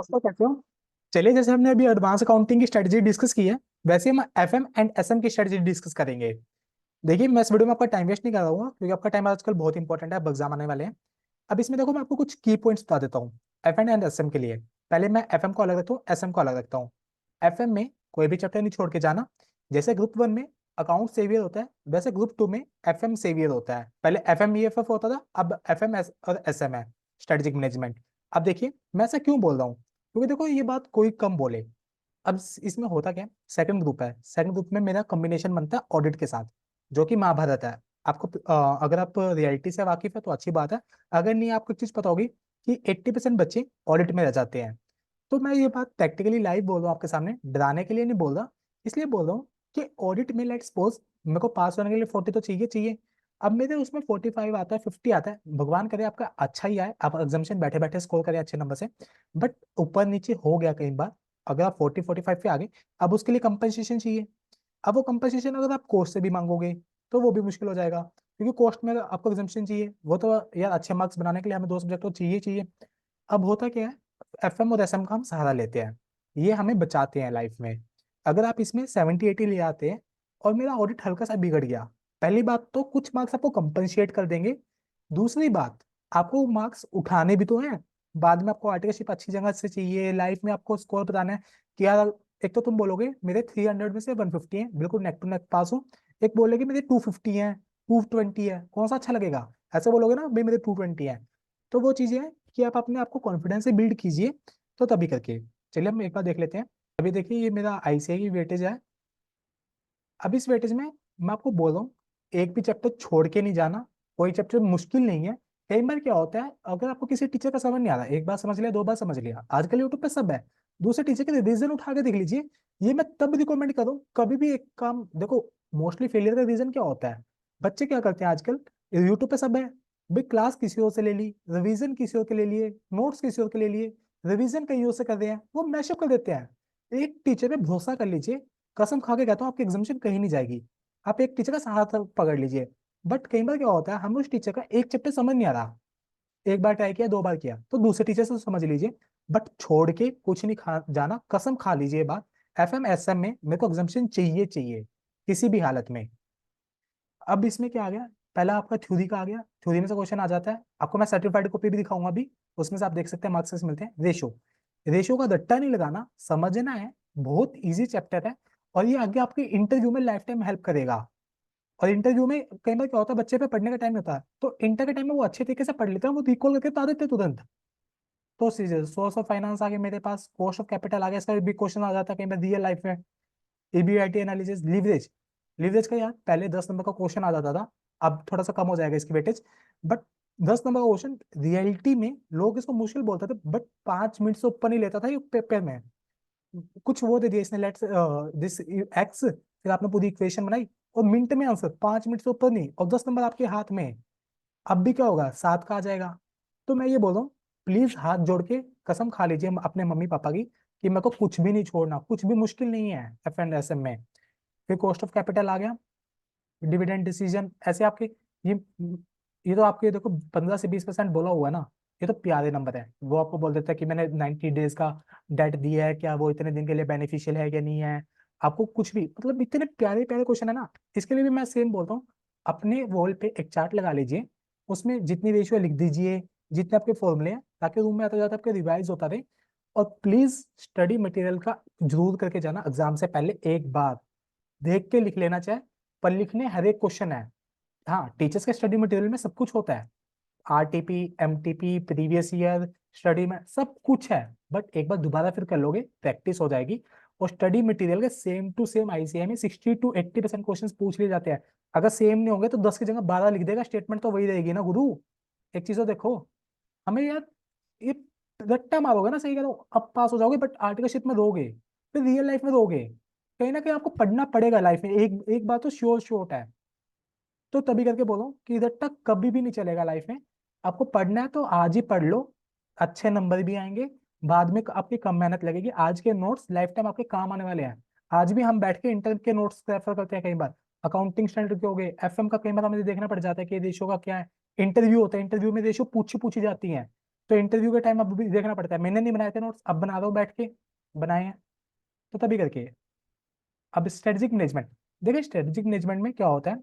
दोस्तों कैसे हो? चलिए, जैसे हमने अभी एडवांस अकाउंटिंग की स्ट्रेटजी डिस्कस की है, वैसे हम एफएम एंड एसएम की स्ट्रेटजी डिस्कस करेंगे। देखिए, मैं इस वीडियो में आपका टाइम वेस्ट नहीं कर रहा हूँ क्योंकि आपका टाइम आजकल बहुत इंपॉर्टेंट है, अब एग्जाम आने वाले हैं। अब इसमें देखो, मैं आपको कुछ की पॉइंट्स बता देता हूँ एफ एंड एसएम के लिए। पहले मैं एफएम को अलग रखता हूँ, एसएम को अलग रखता हूँ। एफएम में कोई भी चैप्टर नहीं छोड़ के जाना। जैसे ग्रुप वन में अकाउंट सेवियर होता है, वैसे ग्रुप टू में एफएम सेवियर होता है। पहले एफएम ईएफएफ होता था, अब एफएम और एसएम है, स्ट्रेटेजिक मैनेजमेंट। अब देखिए, मैं ऐसा क्यों बोल रहा हूँ, क्योंकि देखो ये बात कोई कम बोले। अब इसमें होता क्या है, सेकंड ग्रुप है, सेकंड ग्रुप में मेरा कॉम्बिनेशन बनता है ऑडिट के साथ, जो कि महाभारत है। आपको अगर आप रियलिटी से वाकिफ है तो अच्छी बात है, अगर नहीं आपको एक चीज पता होगी कि 80% बच्चे ऑडिट में रह जाते हैं। तो मैं ये बात प्रैक्टिकली लाइव बोल रहा हूँ आपके सामने, डराने के लिए नहीं बोल रहा। इसलिए बोल रहा हूँ कि ऑडिट में लेट सपोज मेरे को पास होने के लिए 40 तो चाहिए चाहिए। अब मेरे उसमें 45 आता है, 50 आता है, भगवान करे आपका अच्छा ही आए, आप एग्जामिनेशन बैठे बैठे स्कोर करें अच्छे नंबर से। बट ऊपर नीचे हो गया कई बार, अगर आप 40-45 पे आ गए, अब उसके लिए कंपनसेशन चाहिए। अब वो कंपनसेशन अगर आप कोर्ट से भी मांगोगे तो वो भी मुश्किल हो जाएगा, क्योंकि कोर्ट में अगर आपको एग्जामिनेशन चाहिए, वो तो यार अच्छे मार्क्स बनाने के लिए हमें दो सब्जेक्ट तो चाहिए चाहिए। अब होता क्या है, एफएम और एसएम का हम सहारा लेते हैं, ये हमें बचाते हैं लाइफ में। अगर आप इसमें 70-80 ले आते हैं और मेरा ऑडिट हल्का सा बिगड़ गया, पहली बात तो कुछ मार्क्स आपको कंपनसेट कर देंगे। दूसरी बात, आपको मार्क्स उठाने भी तो हैं। बाद में आपको आर्टिकलशिप अच्छी जगह से चाहिए, लाइफ में आपको स्कोर बताना है कि यार, एक तो तुम बोलोगे मेरे 300 में से 150 है, बिल्कुल नेक टू नेक पास हूँ। एक बोलोगे मेरे 250 है, 220 है, कौन सा अच्छा लगेगा? ऐसे बोलोगे ना भाई मेरे 220 है। तो वो चीजें है कि आप अपने आप को कॉन्फिडेंस से बिल्ड कीजिए, तो तभी करके। चलिए हम एक बार देख लेते हैं। अभी देखिए, ये मेरा आईसीआई की वेटेज है। अब इस वेटेज में मैं आपको बोल रहा हूँ, एक भी चैप्टर छोड़ के नहीं जाना। कोई चैप्टर मुश्किल नहीं है। कई बार क्या होता है, अगर आपको किसी टीचर का समझ नहीं आ रहा, एक बार समझ लिया, दो बार समझ लिया, आजकल यूट्यूब पे सब है, दूसरे टीचर के रिवीजन उठा के देख लीजिए। ये मैं तब रिकमेंड करूँ, कभी भी एक काम देखो, मोस्टली फेलियर का रीजन क्या होता है, बच्चे क्या करते हैं आजकल, यूट्यूब पे सब है, भाई क्लास किसी और से ले ली, रिवीजन किसी और के ले लिए, नोट्स किसी और के ले लिए, रिवीजन कहीं और से कर रहे हैं, वो मैशअप कर देते हैं। एक टीचर पे भरोसा कर लीजिए, कसम खा के कहता हूँ आपकी एग्जामिनेशन कहीं नहीं जाएगी। आप एक टीचर का सहारा पकड़ लीजिए। बट कई बार क्या होता है, हमें उस टीचर का एक चैप्टर समझ नहीं आ रहा, एक बार ट्राई किया, दो बार किया, तो दूसरे टीचर से समझ लीजिए। बट छोड़ के कुछ नहीं खा जाना, कसम खा लीजिए ये बात। एफएम एसएम में मेरे को एग्जामिनेशन चाहिए चाहिए, किसी भी हालत में। अब इसमें क्या आ गया, पहला आपका थ्योरी का आ गया, थ्योरी में से क्वेश्चन आ जाता है, आपको मैं सर्टिफाइड कॉपी भी दिखाऊंगा अभी, उसमें से आप देख सकते हैं मार्क्स कैसे मिलते हैं। रेशो, रेशो का रट्टा नहीं लगाना, समझना है, बहुत इजी चैप्टर है। और ये आगे आपके इंटरव्यू में लाइफ टाइम हेल्प करेगा। और इंटरव्यू में कई बार क्या होता है, बच्चे पे पढ़ने का टाइम होता है, तो इंटर के टाइम में वो अच्छे तरीके से पढ़ लेते हैं, वो रिकॉल करके बता देते हैं तुरंत। तो सोर्स ऑफ फाइनेंस आ गया मेरे पास, कॉस्ट ऑफ कैपिटल आ गया, इसका भी क्वेश्चन आ जाता है कई बार रियल लाइफ में। ईबीआईटी एनालिसिस, लीवरेज, लीवरेज का यार पहले 10 नंबर का क्वेश्चन आ जाता था, अब थोड़ा सा कम हो जाएगा इसकी वेटेज। बट 10 नंबर का क्वेश्चन रियलिटी में लोग इसको मुश्किल बोलते थे, बट 5 मिनट से ऊपर नहीं लेता था ये पेपर में। कुछ वो दे दिया इसने, लेट्स दिस एक्स, फिर आपने पूरी इक्वेशन बनाई, और मिनट में आंसर, 5 मिनट से ऊपर नहीं, और 10 नंबर आपके हाथ में। अब भी क्या होगा, 7 का आ जाएगा। तो मैं ये बोल रहा हूँ, प्लीज हाथ जोड़ के कसम खा लीजिए अपने मम्मी पापा की, कि मेरे को कुछ भी नहीं छोड़ना, कुछ भी मुश्किल नहीं है एफ एंड एस एम में। फिर कॉस्ट ऑफ कैपिटल आ गया, डिविडेंड डिसीजन, ऐसे आपके ये ये तो आपके देखो 15 से 20% बोला हुआ है ना, ये तो प्यारे नंबर है। वो आपको बोल देता है कि मैंने 90 डेज का डेट दिया है, क्या वो इतने दिन के लिए बेनिफिशियल है या नहीं है। आपको कुछ भी, मतलब इतने प्यारे प्यारे क्वेश्चन है ना। इसके लिए भी मैं सेम बोलता हूँ, अपने वॉल पे एक चार्ट लगा लीजिए, उसमें जितनी रेशियो लिख दीजिए, जितने आपके फॉर्मूले हैं, ताकि रूम में आता जाता आपके रिवाइज होता रहे। और प्लीज स्टडी मटेरियल का जरूर करके जाना एग्जाम से पहले एक बार, देख के लिख लेना चाहे, पर लिखने हर एक क्वेश्चन है। हाँ, टीचर्स के स्टडी मटेरियल में सब कुछ होता है, RTP, MTP, previous year, study में सब कुछ है। बट एक बार दोबारा फिर कर लोगे, प्रैक्टिस हो जाएगी। और स्टडी मटेरियल के सेम टू सेम आईसीआई में 60-80% क्वेश्चन पूछ लिए जाते हैं। अगर सेम नहीं होंगे तो 10 की जगह 12 लिख देगा, स्टेटमेंट तो वही रहेगी ना गुरु। एक चीज तो देखो, हमें यार, ये रट्टा मारोगे ना, सही कह रहा हूँ, अब पास हो जाओगे, बट आर्टिकलशिप में रोगे, फिर रियल लाइफ में रोगे। कहीं ना कहीं आपको पढ़ना पड़ेगा लाइफ में, एक एक बात तो श्योर श्योर है। तो तभी करके बोलो कि रट्टा कभी भी नहीं चलेगा लाइफ में। आपको पढ़ना है तो आज ही पढ़ लो, अच्छे नंबर भी आएंगे। बाद में आपकी कम मेहनत लगेगी, आज के नोट्स लाइफ टाइम आपके काम आने वाले हैं। आज भी हम बैठ के इंटर के नोट्स रेफर करते हैं कई बार, अकाउंटिंग स्टैंडर्ड के हो गए, एफएम का कई बार हमें देखना पड़ जाता है कि रेशियो का क्या है। इंटरव्यू होता है, इंटरव्यू में रेशियो पूछी पूछी जाती है, तो इंटरव्यू के टाइम अब भी देखना पड़ता है, मैंने नहीं बनाए थे नोट्स, अब बना रहा हूँ बैठ के, बनाए हैं तो तभी करके। अब स्ट्रेटेजिक मैनेजमेंट, देखिए स्ट्रेटेजिक मैनेजमेंट में क्या होता है,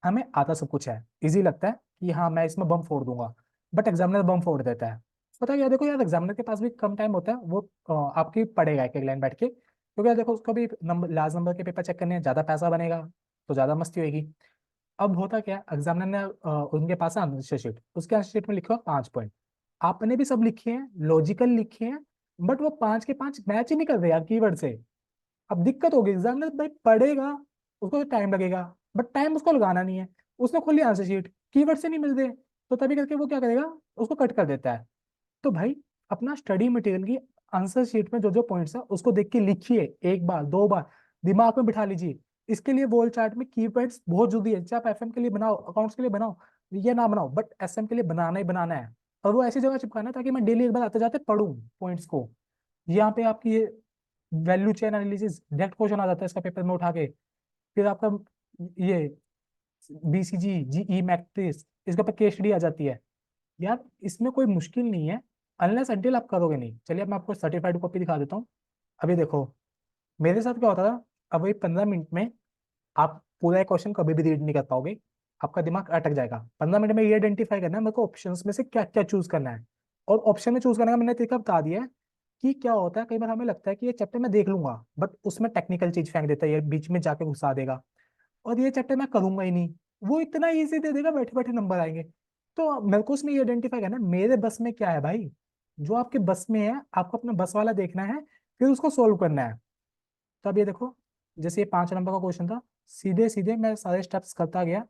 हमें आता सब कुछ है, इजी लगता है कि हाँ मैं इसमें बम फोड़ दूंगा, बट एग्जामिनर बम फोड़ देता है। पता है क्या, देखो यार एग्जामिनर के पास भी कम टाइम होता है, वो आपकी पढ़ेगा एक एक लाइन बैठ के, क्योंकि यार देखो उसको भी नंबर, लास्ट नंबर के पेपर चेक करने हैं, ज्यादा पैसा बनेगा तो ज्यादा मस्ती होगी। अब होता क्या, एग्जामिनर ने उनके पास है आंसर शीट, उसके आंसर शीट में लिखे हुआ 5 पॉइंट, आपने भी सब लिखे हैं, लॉजिकल लिखे हैं, बट वो 5 के 5 मैच ही नहीं कर रहे यार कीवर्ड से। अब दिक्कत होगी, एग्जामिनर भाई पढ़ेगा, उसको तो टाइम लगेगा, बट टाइम उसको लगाना नहीं है, उसने खोली आंसर शीट, कीवर्ड से नहीं मिल रहे, तो तभी करके वो क्या करेगा, उसको कट कर देता है। तो भाई अपना स्टडी मटेरियल की आंसर शीट में जो जो पॉइंट्स है उसको देख के लिखिए, एक बार दो बार दिमाग में बिठा लीजिए। इसके लिए वॉल चार्ट में कीवर्ड्स बहुत जरूरी है, चाहे आप एफएम के लिए बनाओ, अकाउंट्स के लिए बनाओ, ये ना बनाओ, बट एसएम के लिए बनाना ही बनाना है। और वो ऐसी जगह चिपकाना है ताकि मैं डेली एक बार आते जाते पढ़ूं पॉइंट्स को। यहाँ पे आपकी ये value chain analysis direct question आ जाता है इसका पेपर में उठा के, फिर आपका ये बीसीजी जीई मैट्रिक्स, इसके ऊपर केस स्टडी आ जाती है। यार इसमें कोई मुश्किल नहीं है, अनलेस अनटिल आप करोगे नहीं। चलिए अब मैं आपको सर्टिफाइड कॉपी दिखा देता हूँ। अभी देखो मेरे साथ क्या होता था, अब वही 15 मिनट में आप पूरा एक क्वेश्चन कभी भी रीड नहीं कर पाओगे, आपका दिमाग अटक जाएगा। 15 मिनट में ये आइडेंटिफाई करना है मेरे को ऑप्शंस में से क्या क्या चूज करना है, और ऑप्शन में चूज करने का मैंने तरीका बता दिया है। कि क्या होता है, कई बार हमें लगता है कि ये चैप्टर मैं देख लूंगा, बट उसमें टेक्निकल चीज फेंक देता है, ये बीच में जाके घुसा देगा, और ये चैप्टर मैं करूंगा ही नहीं, वो इतना इजी दे देगा, बैठे बैठे नंबर आएंगे। तो मेरे को उसमें ये आइडेंटिफाई करना है मेरे बस में क्या है भाई, जो आपके बस में है आपको अपना बस वाला देखना है, फिर उसको सोल्व करना है। तो अब ये देखो, जैसे ये 5 नंबर का क्वेश्चन था, सीधे सीधे मैं सारे स्टेप्स करता गया,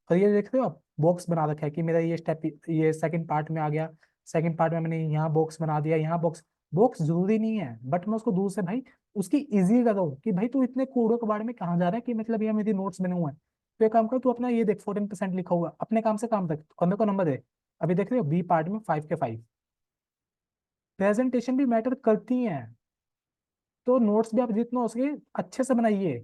और ये देख रहे हो आप बॉक्स बना रखा है कि मेरा ये स्टेप ये सेकंड पार्ट में आ गया, सेकंड पार्ट में मैंने यहाँ बॉक्स बना दिया, यहाँ बॉक्स, बॉक्स जरूरी नहीं है, बट मैं उसको दूर से भाई उसकी इजी कर रहा हूँ कि भाई तू इतने कूड़ों के बारे में कहाँ जा रहा है, कि मतलब ये मेरी नोट्स बने हुए हैं। तो एक काम कर, तू अपना ये देख 14% लिखा हुआ अपने काम से काम तक, और मेरे को नंबर दे। अभी देख रहे हो बी पार्ट में 5 के 5, प्रेजेंटेशन भी मैटर करती हैं, तो नोट्स भी आप जितना हो सके अच्छे से बनाइए,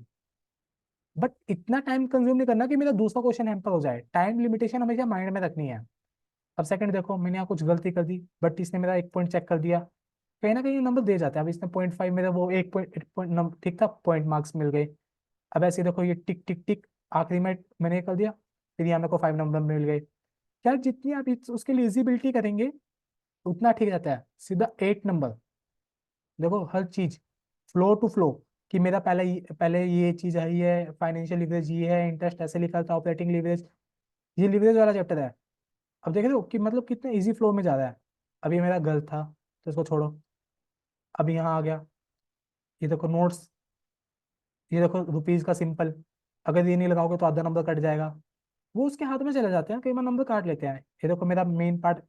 बट इतना टाइम कंज्यूम नहीं करना कि मेरा दूसरा क्वेश्चन हैम्पर हो जाए। टाइम लिमिटेशन हमेशा माइंड में रखनी है। अब सेकंड देखो, मैंने यहाँ कुछ गलती कर दी, बट इसने मेरा 1 पॉइंट चेक कर दिया, कहीं ना कहीं नंबर दे जाता है। अब इसने 0.5 मेरा वो 1 पॉइंट ठीक था, पॉइंट मार्क्स मिल गए। अब ऐसे देखो ये टिक टिक टिक, आखिरी में मैंने ये कर दिया, फिर यहाँ मेरे को 5 नंबर मिल गए। क्या जितनी आप उसके लिए इजिबिलिटी करेंगे उतना ठीक रहता है। सीधा 8 नंबर, देखो हर चीज फ्लो टू फ्लो, कि मेरा पहले ये चीज है, ये फाइनेंशियल लिवरेज ये है, इंटरेस्ट ऐसे लिखा था, ऑपरेटिंग लिवरेज, ये लिवरेज वाला चैप्टर है। अब देख रहे हो कि मतलब कितने इजी फ्लो में जा रहा है। अभी मेरा गलत था तो इसको छोड़ो, अभी यहाँ आ गया, ये देखो नोट्स, ये देखो रुपीज का सिंपल, अगर ये नहीं लगाओगे तो आधा नंबर कट जाएगा, वो उसके हाथ में चले जाते हैं, कई बार नंबर काट लेते हैं। ये देखो मेरा मेन पार्ट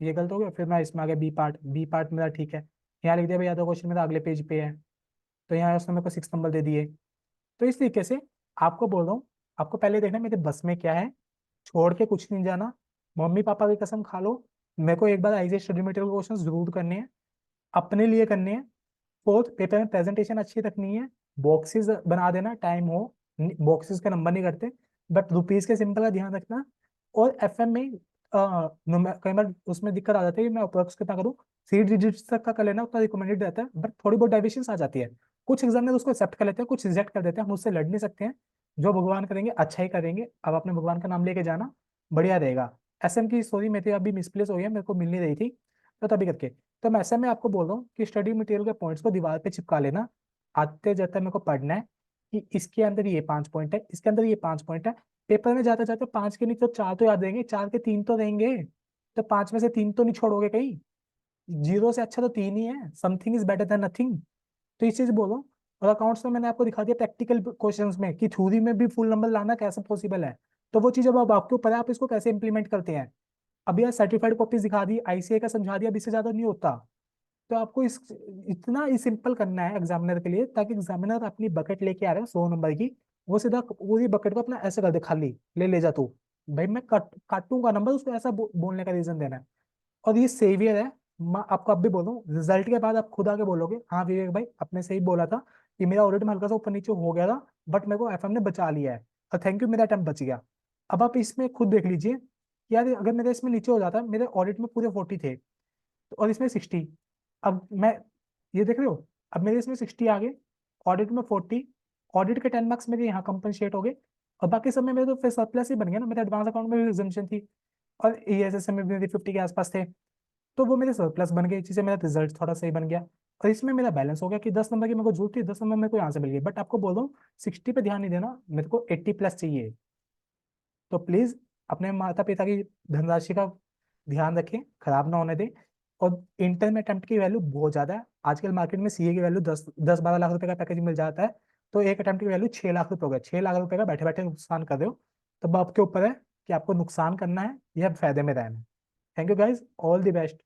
ये गलत हो गया, फिर मैं इसमें आ गया बी पार्ट, बी पार्ट मेरा ठीक है, यहाँ लिख दिया भाई आधा क्वेश्चन मेरा अगले पेज पे है, तो यहाँ उसने मेरे को 6 नंबर दे दिए। तो इस तरीके से आपको बोल रहा हूँ, आपको पहले देखना मेरे बस में क्या है, छोड़ के कुछ नहीं जाना। मम्मी पापा की कसम खा लो, मेरे को एक बार आईसीएस स्टडी मटेरियल क्वेश्चन जरूर करने हैं, अपने लिए करने हैं। फोर्थ पेपर में प्रेजेंटेशन अच्छी रखनी है, बॉक्सेस बना देना टाइम हो, बॉक्सेस का नंबर नहीं करते, बट रुपीज के सिंपल का ध्यान रखना। और एफएम में कई बार उसमें दिक्कत आ जाती है कि मैं अप्रोक्स कितना करूँ, 3 डिजिट्स तक का कर लेना उतना रिकमेंडेड रहता है, बट थोड़ी बहुत डाइवेशन आ जाती है। कुछ एग्जामिनर उसको एक्सेप्ट कर लेते हैं, कुछ रिजेक्ट कर देते हैं, हम उससे लड़ नहीं सकते हैं। जो भगवान करेंगे अच्छा ही करेंगे, अब अपने भगवान का नाम लेके जाना, बढ़िया रहेगा। एसएम की स्टोरी मेरी अभी मिसप्लेस हो गई है, मेरे को मिल नहीं रही थी, तो तभी करके। तो मैं ऐसे में आपको बोल रहा हूँ कि स्टडी मटेरियल के पॉइंट्स को दीवार पे चिपका लेना, आते जाते मेरे को पढ़ना है कि इसके अंदर ये 5 पॉइंट है, इसके अंदर ये 5 पॉइंट है। पेपर में जाते जाते 5 के नहीं तो 4 तो याद रहेंगे, 4 के 3 तो रहेंगे, तो 5 में से 3 तो नहीं छोड़ोगे कहीं, जीरो से अच्छा तो 3 ही है, something is better than nothing. तो इस चीज बोलो। और अकाउंट्स में मैंने आपको दिखा दिया प्रैक्टिकल क्वेश्चंस में कि थ्योरी में भी फुल नंबर लाना कैसे पॉसिबल है, तो वो चीज अब आपके ऊपर है, आप इसको कैसे इंप्लीमेंट करते हैं। अब यार सर्टिफाइड कॉपीज दिखा दी, आईसीए का समझा दिया, अब इससे ज्यादा नहीं होता। तो आपको इस इतना ही सिंपल करना है एग्जामिनर के लिए, ताकि एग्जामिनर अपनी बकेट लेके आ रहे हैं 100 नंबर की, वो सीधा पूरी बकेट को अपना ऐसे कर दे, खाली ले जा तू, भाई मैं काटूंगा नंबर, उसको ऐसा बोलने का रीजन देना है। और ये सेवियर है। मैं आपको अब भी बोल रहा हूँ, रिजल्ट के बाद आप खुद आके बोलोगे हाँ विवेक भाई अपने से ही बोला था कि मेरा ऑडिट में हल्का सा ऊपर नीचे हो गया था, बट मेरे को एफएम ने बचा लिया है, और थैंक यू मेरा अटेम्प्ट बच गया। अब आप इसमें खुद देख लीजिए कि यार अगर मेरे इसमें नीचे हो जाता, मेरे ऑडिट में पूरे 40 थे, तो और इसमें 60। अब मैं ये देख रहे हो, अब मेरे इसमें 60 आ गए, ऑडिट में 40, ऑडिट के 10 मार्क्स मेरे यहाँ कंपनसेट हो गए, और बाकी सब में मेरे तो फिर सरप्लस ही बन गया ना, मेरे एडवांस अकाउंट में भी रिजम्पशन थी और ईएसएस में भी मेरी 50 के आसपास थे, तो वो मेरे सरप्लस बन गए, जिससे मेरा रिजल्ट थोड़ा सही बन गया। और इसमें मेरा बैलेंस हो गया कि 10 नंबर की मेरे को जरूरत थी, 10 नंबर मेरे को यहाँ से मिल गई। बट आपको बोल रहा हूँ 60 पे ध्यान नहीं देना, मेरे को 80 प्लस चाहिए। तो प्लीज अपने माता पिता की धनराशि का ध्यान रखें, खराब ना होने दें। और इंटर में अटेम्प्ट की वैल्यू बहुत ज्यादा है, आजकल मार्केट में सीए की वैल्यू 10-12 लाख रुपए का पैकेज मिल जाता है, तो एक अटेम्प्ट की वैल्यू 6 लाख रुपए हो गया, 6 लाख रुपए का बैठे बैठे नुकसान कर रहे हो। तब आपके ऊपर है कि आपको नुकसान करना है या फायदे में रहना है। Thank you guys, all the best.